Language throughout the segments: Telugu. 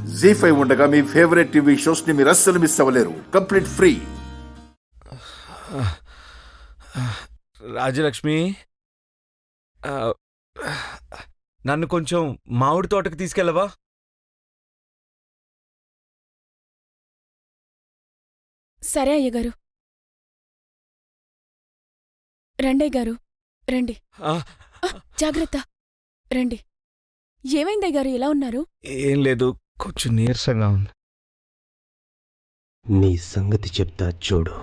జీ5 ఉండగా మీ ఫేవరెట్ టీవీ షోస్ ని మీరు అస్సలు మిస్ అవ్వలేరు. Complete free. రాజలక్ష్మి, నన్ను కొంచెం మామిడి తోటకు తీసుకెళ్ళవా? సరే అయ్యగారు. రండయ్య గారు, రండి. జాగ్రత్త, రండి. ఏమైందయ్యగారు, ఎలా ఉన్నారు? ఏం లేదు, కొంచెం నీరసంగా ఉంది. నీ సంగతి చెప్తా చూడు.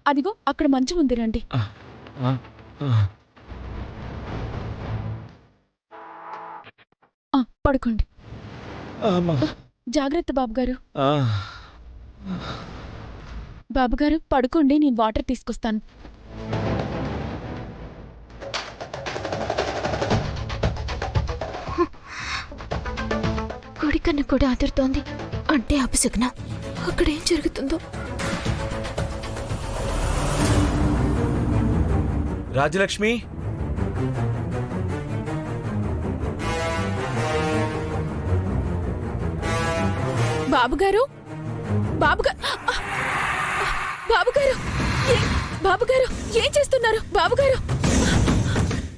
అదిగో అక్కడ మంచం ఉంది, రండి. పడుకోండి. జాగ్రత్త బాబుగారు. బాబుగారు పడుకోండి, నేను వాటర్ తీసుకొస్తాను. కుడి కన్ను కూడా అదురుతోంది. అంటే అపశకునం. అక్కడేం జరుగుతుందో. రాజలక్ష్మి, బాబుగారు, బాబుగారు, బాబుగారు, బాబుగారు ఏం చేస్తున్నారు? బాబుగారు,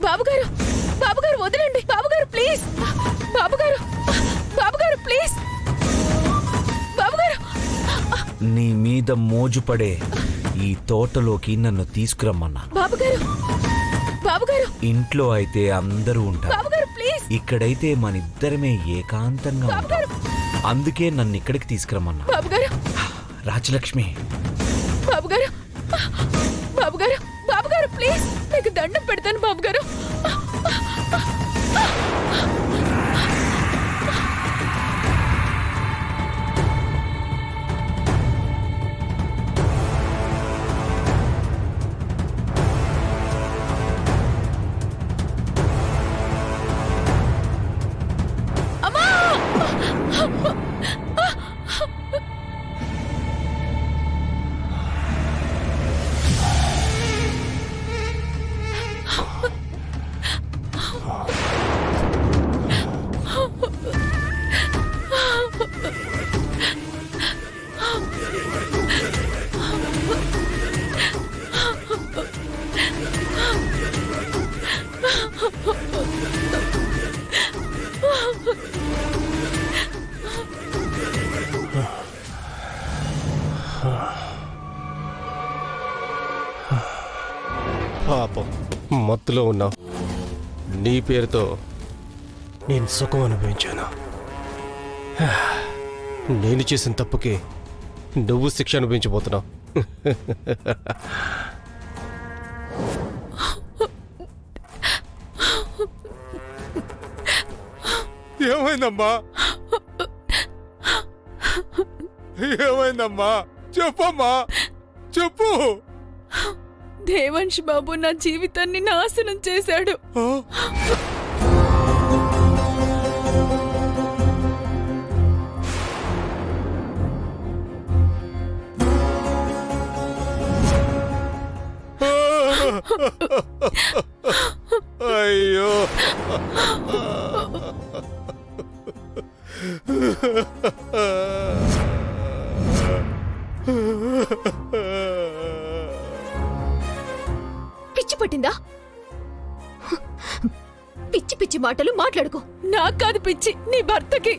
బాబుగారు, బాబుగారు వదలండి. బాబుగారు ప్లీజ్, బాబుగారు, బాబుగారు ప్లీజ్, బాబుగారు. నీ మీద మోజుపడే ఈ తోటలోకి నన్ను తీసుకురమ్మన్నా. బాబుగారు, బాబుగారు, ఇంట్లో అయితే అందరూ ఉంటారు, బాబుగారు ప్లీజ్. ఇక్కడైతే మనిద్దరమే ఏకాంతంగా ఉంటాం. అందుకే నన్ను ఇక్కడికి తీసుకురమ్మన్నా. బాబుగారు, రాజలక్ష్మి, బాబుగారు, బాబుగారు, బాబుగారు ప్లీజ్, మీకు దండం పెడతాను బాబుగారు. పాపం, మత్తులో ఉన్నావు. నీ పేరుతో నేను సుఖం అనుభవించాను. నేను చేసిన తప్పుకి నువ్వు శిక్ష అనుభవించబోతున్నావు. ఏమైందమ్మా? ఏమైందమ్మా? చెప్పమ్మా, చెప్పు. దేవంశ్ బాబు నా జీవితాన్ని నాశనం చేశాడు. అయ్యో, పిచ్చి పట్టిందా? పిచ్చి పిచ్చి మాటలు మాట్లాడుకో. నాకు కాదు పిచ్చి, నీ భర్తకి.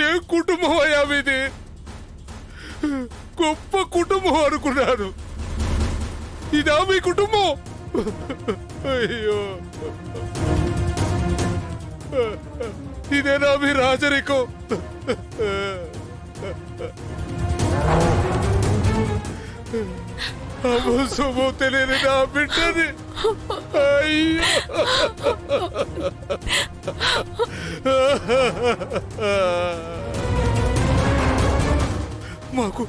ఏ కుటుంబం అయ్యా మీది? గొప్ప కుటుంబం అనుకున్నాను. ఇదా మీ కుటుంబం? అయ్యో, ఇదేనా మీ రాజరికం? అమ్మో సొమ్ము తెలియని నా బిడ్డని. అయ్యో, మాకు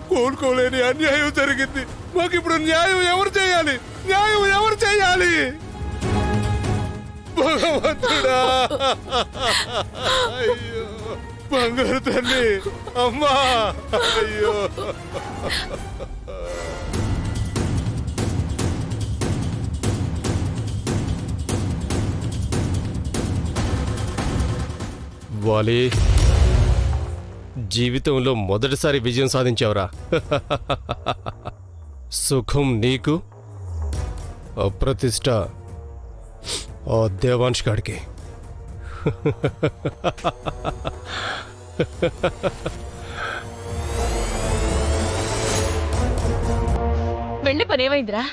కోలుకోలేని అన్యాయం జరిగింది. మాకు ఇప్పుడు న్యాయం ఎవరు చేయాలి? న్యాయం ఎవరు చేయాలి? భగవంతుడా, అయ్యో, బంగారు తల్లి అమ్మా అయ్యో వాలి జీవితంలో మొదటిసారి విజయం సాధించావురా. సుఖం నీకు, అప్రతిష్ట ఆ దేవాంశ్ గాడికి. వెళ్ళి పని ఏమైందిరా?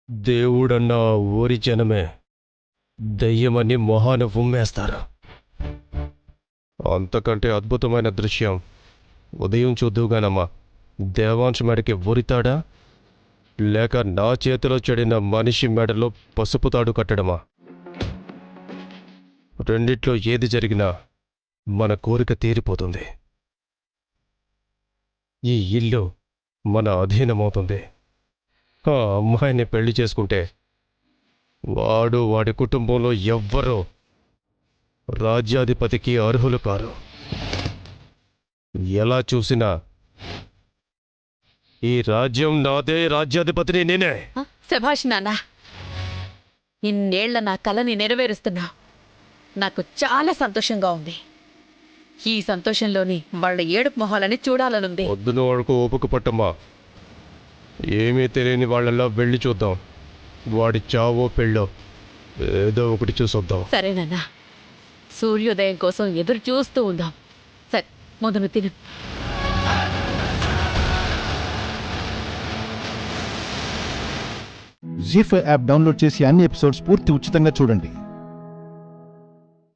దేవుడన్న ఆ ఊరి జనమే దయ్యమని మొహాన ఉమ్మేస్తారు. అంతకంటే అద్భుతమైన దృశ్యం ఉదయం చూద్దుగానమ్మా. దేవాంశ్ మెడకి ఉరితాడా, లేక నా చేతిలో చెడిన మనిషి మెడలో పసుపు తాడు కట్టడమా? రెండిట్లో ఏది జరిగినా మన కోరిక తీరిపోతుంది. ఈ ఇల్లు మన అధీనమవుతుంది. ఆ అమ్మాయిని పెళ్లి చేసుకుంటే వాడు, వాడి కుటుంబంలో ఎవ్వరూ రాజ్యాధిపతికి అర్హులు కారు. ఎలా చూసినా ఈ రాజ్యం నాదే, రాజ్యాధిపతిని నేనే. శభాష్ నాన్న, ఇన్నేళ్ల నా కలని నెరవేరుస్తున్నా. నాకు చాలా సంతోషంగా ఉంది. ఈ సంతోషంలోని వాళ్ళ ఏడుపు మొహాలని చూడాలనుంది. పొద్దున వరకు ఓపిక పట్టమ్మా. ఏమీ తెలియని వాళ్ళలా వెళ్ళి చూద్దాం. వాడి చావో పెళ్ళో ఏదో ఒకటి చూసొద్దాం. సరేనన్నా, సూర్యోదయం కోసం ఎదురు చూస్తూ ఉందాం. సరే, మొదలు తిను. జీ5 యాప్ డౌన్లోడ్ చేసి అన్ని ఎపిసోడ్స్ పూర్తి ఉచితంగా చూడండి.